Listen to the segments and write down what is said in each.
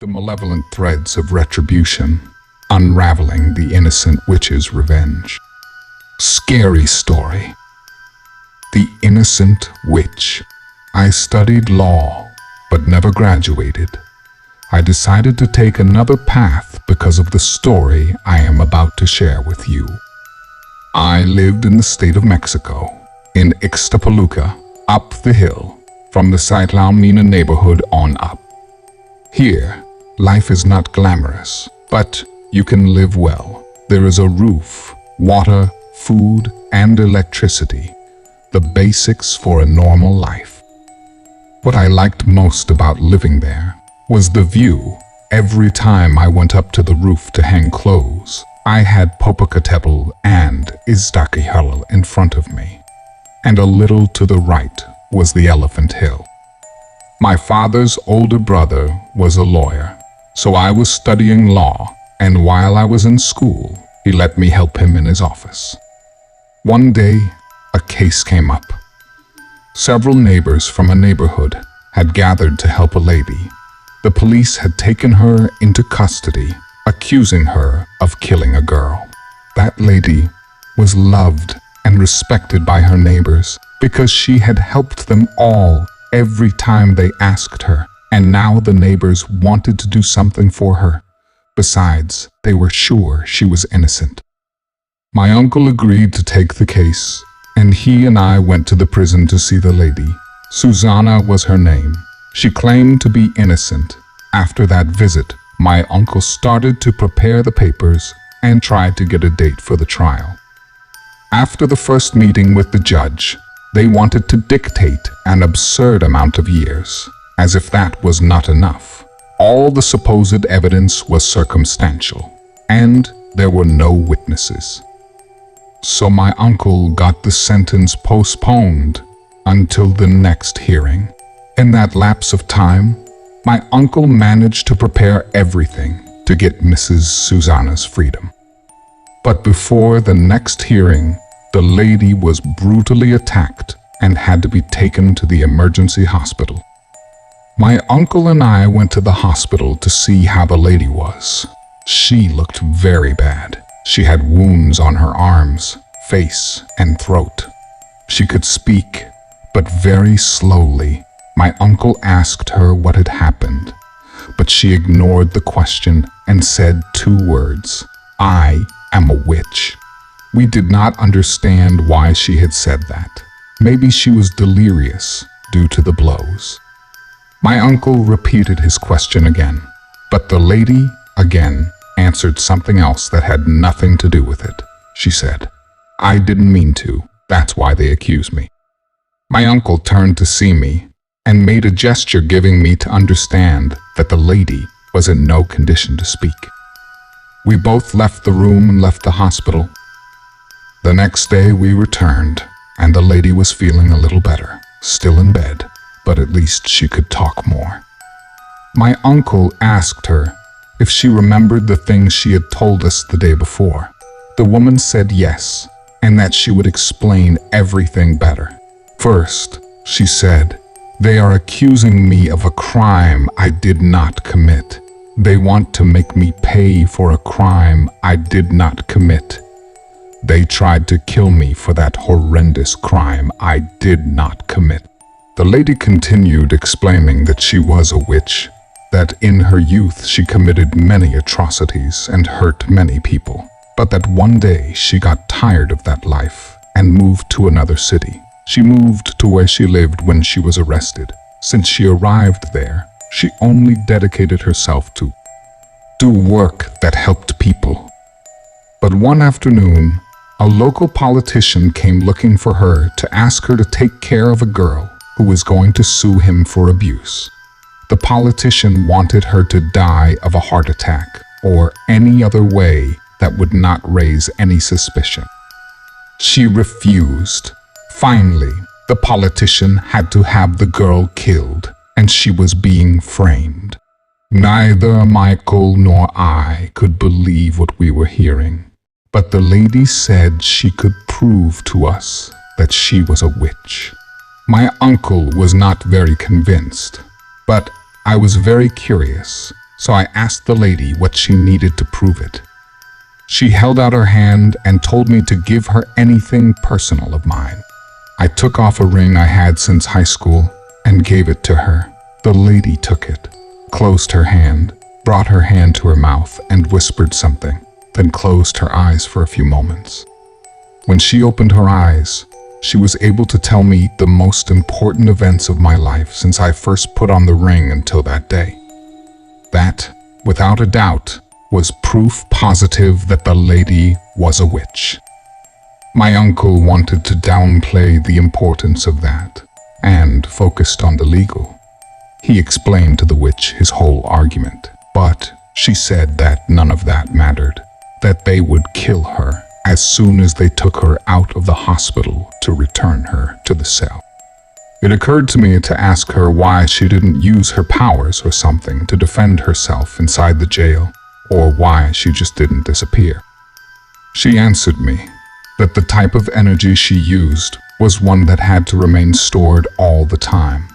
the malevolent threads of retribution, unraveling the innocent witch's revenge. Scary story. The Innocent Witch. I studied law, but never graduated. I decided to take another path because of the story I am about to share with you. I lived in the state of Mexico, in Ixtapaluca, up the hill, from the Saitlaumina neighborhood on up. Here, life is not glamorous, but you can live well. There is a roof, water, food, and electricity, the basics for a normal life. What I liked most about living there was the view. Every time I went up to the roof to hang clothes, I had Popocatépetl and Iztaccíhuatl in front of me, and a little to the right was the Elephant Hill. My father's older brother was a lawyer, so I was studying law, and while I was in school, he let me help him in his office. One day, a case came up. Several neighbors from a neighborhood had gathered to help a lady. The police had taken her into custody, accusing her of killing a girl. That lady was loved and respected by her neighbors because she had helped them all every time they asked her, and now the neighbors wanted to do something for her. Besides, they were sure she was innocent. My uncle agreed to take the case, and he and I went to the prison to see the lady. Susana was her name. She claimed to be innocent. After that visit, my uncle started to prepare the papers and tried to get a date for the trial. After the first meeting with the judge, they wanted to dictate an absurd amount of years, as if that was not enough. All the supposed evidence was circumstantial, and there were no witnesses. So my uncle got the sentence postponed until the next hearing. In that lapse of time, my uncle managed to prepare everything to get Mrs. Susana's freedom. But before the next hearing, the lady was brutally attacked and had to be taken to the emergency hospital. My uncle and I went to the hospital to see how the lady was. She looked very bad. She had wounds on her arms, face, and throat. She could speak, but very slowly. My uncle asked her what had happened, but she ignored the question and said 2 words: "I am a witch." We did not understand why she had said that. Maybe she was delirious due to the blows. My uncle repeated his question again, but the lady again answered something else that had nothing to do with it. She said, "I didn't mean to. That's why they accuse me." My uncle turned to see me and made a gesture giving me to understand that the lady was in no condition to speak. We both left the room and left the hospital. The next day we returned, and the lady was feeling a little better, still in bed, but at least she could talk more. My uncle asked her if she remembered the things she had told us the day before. The woman said yes, and that she would explain everything better. First, she said, "They are accusing me of a crime I did not commit. They want to make me pay for a crime I did not commit. They tried to kill me for that horrendous crime I did not commit." The lady continued explaining that she was a witch, that in her youth she committed many atrocities and hurt many people, but that one day she got tired of that life and moved to another city. She moved to where she lived when she was arrested. Since she arrived there, she only dedicated herself to do work that helped people. But one afternoon, a local politician came looking for her to ask her to take care of a girl who was going to sue him for abuse. The politician wanted her to die of a heart attack or any other way that would not raise any suspicion. She refused. Finally, the politician had to have the girl killed, and she was being framed. Neither Michael nor I could believe what we were hearing, but the lady said she could prove to us that she was a witch. My uncle was not very convinced, but I was very curious, so I asked the lady what she needed to prove it. She held out her hand and told me to give her anything personal of mine. I took off a ring I had since high school and gave it to her. The lady took it, closed her hand, brought her hand to her mouth and whispered something, then closed her eyes for a few moments. When she opened her eyes, she was able to tell me the most important events of my life since I first put on the ring until that day. That, without a doubt, was proof positive that the lady was a witch. My uncle wanted to downplay the importance of that and focused on the legal. He explained to the witch his whole argument, but she said that none of that mattered, that they would kill her as soon as they took her out of the hospital to return her to the cell. It occurred to me to ask her why she didn't use her powers or something to defend herself inside the jail, or why she just didn't disappear. She answered me that the type of energy she used was one that had to remain stored all the time.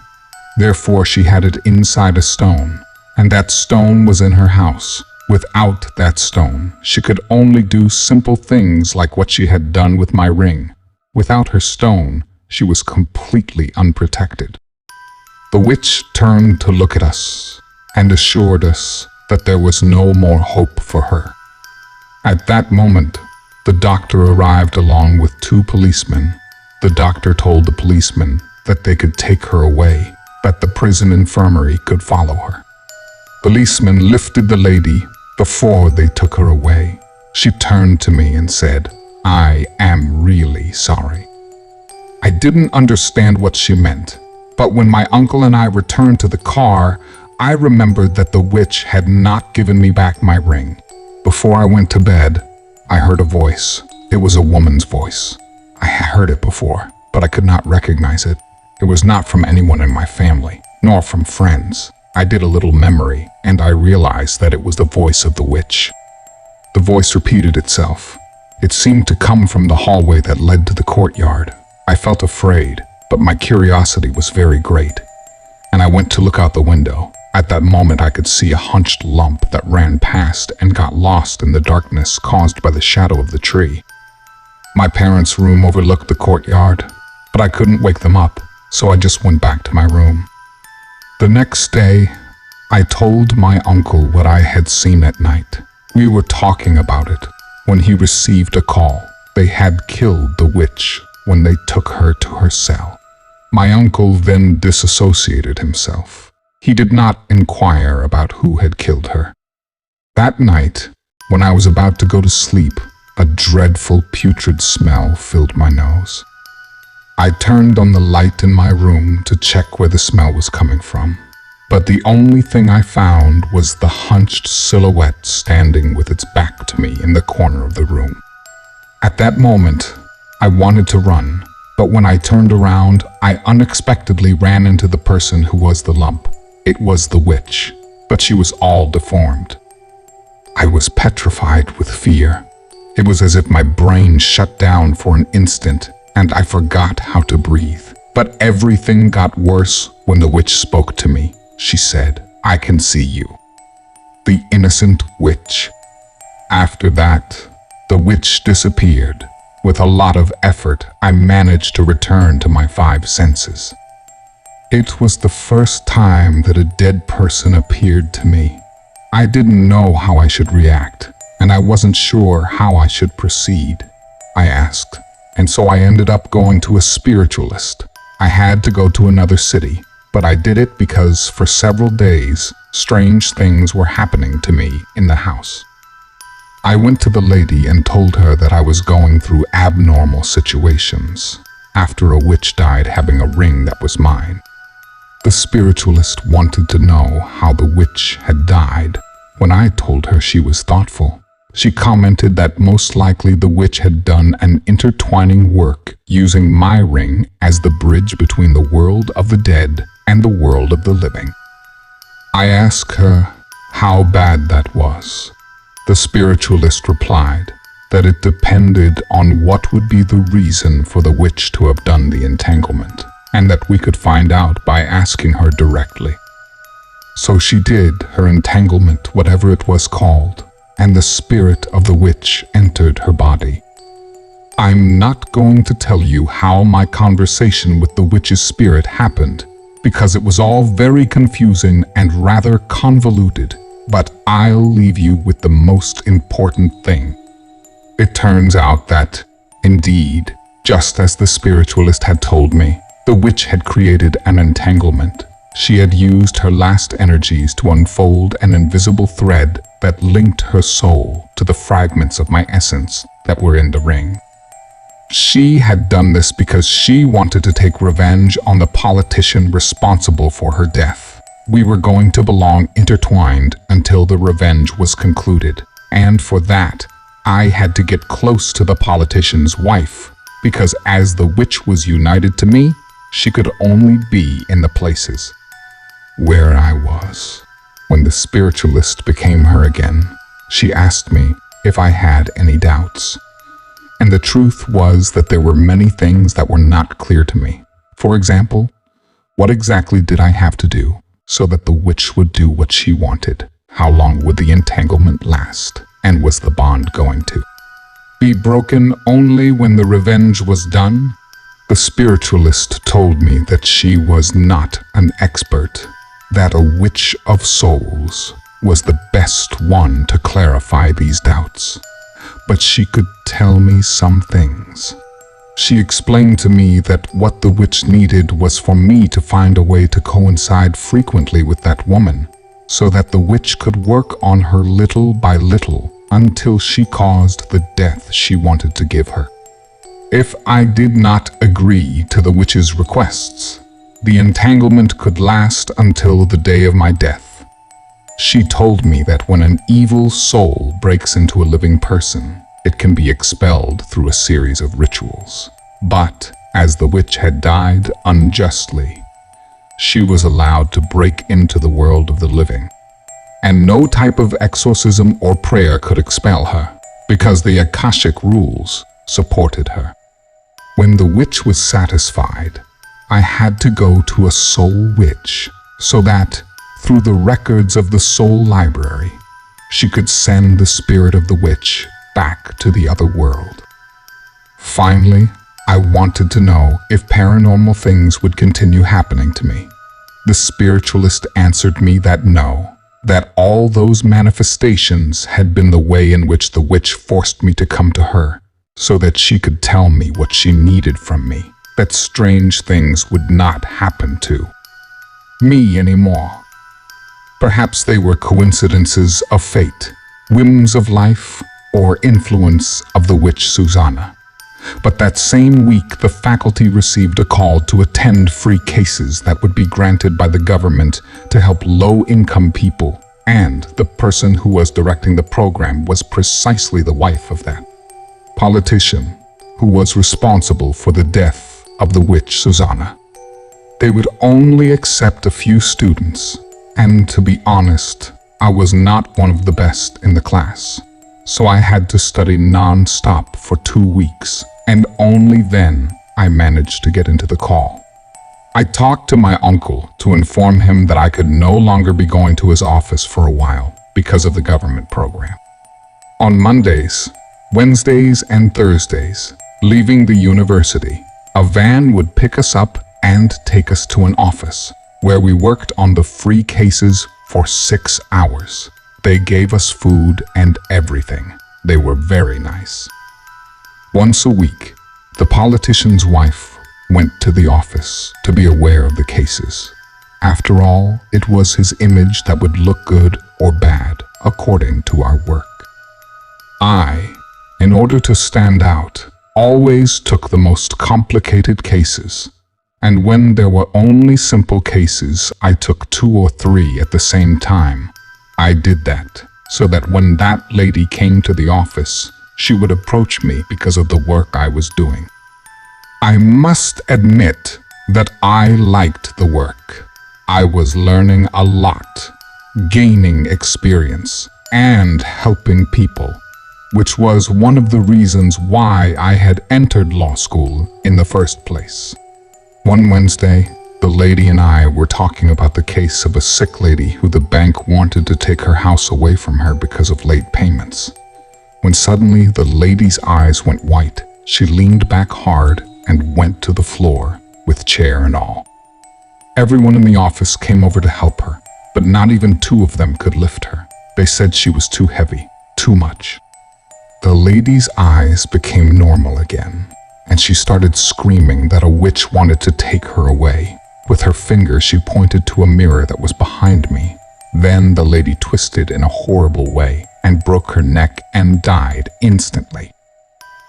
Therefore, she had it inside a stone, and that stone was in her house. Without that stone, she could only do simple things like what she had done with my ring. Without her stone, she was completely unprotected. The witch turned to look at us and assured us that there was no more hope for her. At that moment, the doctor arrived along with 2 policemen. The doctor told the policemen that they could take her away, that the prison infirmary could follow her. Policemen lifted the lady before they took her away. She turned to me and said, "I am really sorry." I didn't understand what she meant, but when my uncle and I returned to the car, I remembered that the witch had not given me back my ring. Before I went to bed, I heard a voice. It was a woman's voice. I had heard it before, but I could not recognize it. It was not from anyone in my family, nor from friends. I did a little memory, and I realized that it was the voice of the witch. The voice repeated itself. It seemed to come from the hallway that led to the courtyard. I felt afraid, but my curiosity was very great, and I went to look out the window. At that moment, I could see a hunched lump that ran past and got lost in the darkness caused by the shadow of the tree. My parents' room overlooked the courtyard, but I couldn't wake them up, so I just went back to my room. The next day, I told my uncle what I had seen at night. We were talking about it when he received a call. They had killed the witch when they took her to her cell. My uncle then disassociated himself. He did not inquire about who had killed her. That night, when I was about to go to sleep, a dreadful putrid smell filled my nose. I turned on the light in my room to check where the smell was coming from, but the only thing I found was the hunched silhouette standing with its back to me in the corner of the room. At that moment, I wanted to run, but when I turned around, I unexpectedly ran into the person who was the lump. It was the witch, but she was all deformed. I was petrified with fear. It was as if my brain shut down for an instant and I forgot how to breathe. But everything got worse when the witch spoke to me. She said, "I can see you." The innocent witch. After that, the witch disappeared. With a lot of effort, I managed to return to my 5 senses. It was the first time that a dead person appeared to me. I didn't know how I should react, and I wasn't sure how I should proceed. I asked, and so I ended up going to a spiritualist. I had to go to another city, but I did it because for several days, strange things were happening to me in the house. I went to the lady and told her that I was going through abnormal situations after a witch died having a ring that was mine. The spiritualist wanted to know how the witch had died. When I told her, she was thoughtful. She commented that most likely the witch had done an intertwining work using my ring as the bridge between the world of the dead and the world of the living. I asked her how bad that was. The spiritualist replied that it depended on what would be the reason for the witch to have done the entanglement, and that we could find out by asking her directly. So she did her entanglement, whatever it was called, and the spirit of the witch entered her body. I'm not going to tell you how my conversation with the witch's spirit happened, because it was all very confusing and rather convoluted, but I'll leave you with the most important thing. It turns out that, indeed, just as the spiritualist had told me, the witch had created an entanglement. She had used her last energies to unfold an invisible thread that linked her soul to the fragments of my essence that were in the ring. She had done this because she wanted to take revenge on the politician responsible for her death. We were going to belong intertwined until the revenge was concluded, and for that, I had to get close to the politician's wife, because as the witch was united to me, she could only be in the places where I was. When the spiritualist became her again, she asked me if I had any doubts. And the truth was that there were many things that were not clear to me. For example, what exactly did I have to do so that the witch would do what she wanted? How long would the entanglement last? And was the bond going to be broken only when the revenge was done? The spiritualist told me that she was not an expert, that a witch of souls was the best one to clarify these doubts. But she could tell me some things. She explained to me that what the witch needed was for me to find a way to coincide frequently with that woman, so that the witch could work on her little by little until she caused the death she wanted to give her. If I did not agree to the witch's requests, the entanglement could last until the day of my death. She told me that when an evil soul breaks into a living person, it can be expelled through a series of rituals. But as the witch had died unjustly, she was allowed to break into the world of the living. And no type of exorcism or prayer could expel her, because the Akashic rules supported her. When the witch was satisfied, I had to go to a soul witch so that, through the records of the soul library, she could send the spirit of the witch back to the other world. Finally, I wanted to know if paranormal things would continue happening to me. The spiritualist answered me that no, that all those manifestations had been the way in which the witch forced me to come to her, so that she could tell me what she needed from me, that strange things would not happen to me anymore. Perhaps they were coincidences of fate, whims of life, or influence of the witch Susana. But that same week, the faculty received a call to attend free cases that would be granted by the government to help low-income people, and the person who was directing the program was precisely the wife of that politician who was responsible for the death of the witch Susana. They would only accept a few students, and to be honest, I was not one of the best in the class. So I had to study non-stop for 2 weeks, and only then I managed to get into the call. I talked to my uncle to inform him that I could no longer be going to his office for a while because of the government program. On Mondays, Wednesdays, and Thursdays, leaving the university, a van would pick us up and take us to an office where we worked on the free cases for 6 hours. They gave us food and everything. They were very nice. Once a week, the politician's wife went to the office to be aware of the cases. After all, it was his image that would look good or bad according to our work. I, in order to stand out, always took the most complicated cases, and when there were only simple cases, I took 2 or 3 at the same time. I did that so that when that lady came to the office, she would approach me because of the work I was doing. I must admit that I liked the work. I was learning a lot, gaining experience, and helping people, which was one of the reasons why I had entered law school in the first place. One Wednesday, The lady and I were talking about the case of a sick lady who the bank wanted to take her house away from her because of late payments. When suddenly the lady's eyes went white, she leaned back hard and went to the floor, with chair and all. Everyone in the office came over to help her, but not even two of them could lift her. They said she was too heavy, too much. The lady's eyes became normal again, and she started screaming that a witch wanted to take her away. With her finger, she pointed to a mirror that was behind me. Then the lady twisted in a horrible way and broke her neck and died instantly.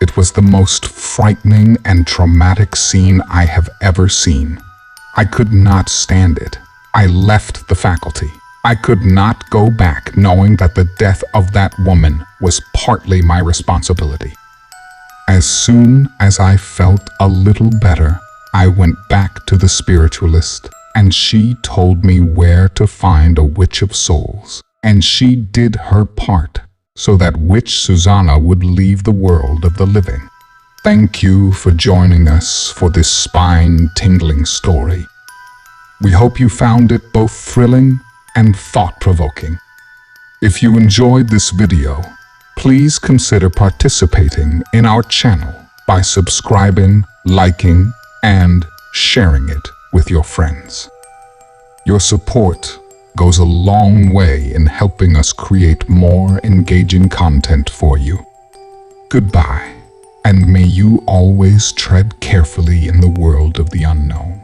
It was the most frightening and traumatic scene I have ever seen. I could not stand it. I left the faculty. I could not go back knowing that the death of that woman was partly my responsibility. As soon as I felt a little better, I went back to the spiritualist, and she told me where to find a witch of souls, and she did her part so that witch Susana would leave the world of the living. Thank you for joining us for this spine-tingling story. We hope you found it both thrilling and thought-provoking. If you enjoyed this video, please consider participating in our channel by subscribing, liking, and sharing it with your friends. Your support goes a long way in helping us create more engaging content for you. Goodbye, and may you always tread carefully in the world of the unknown.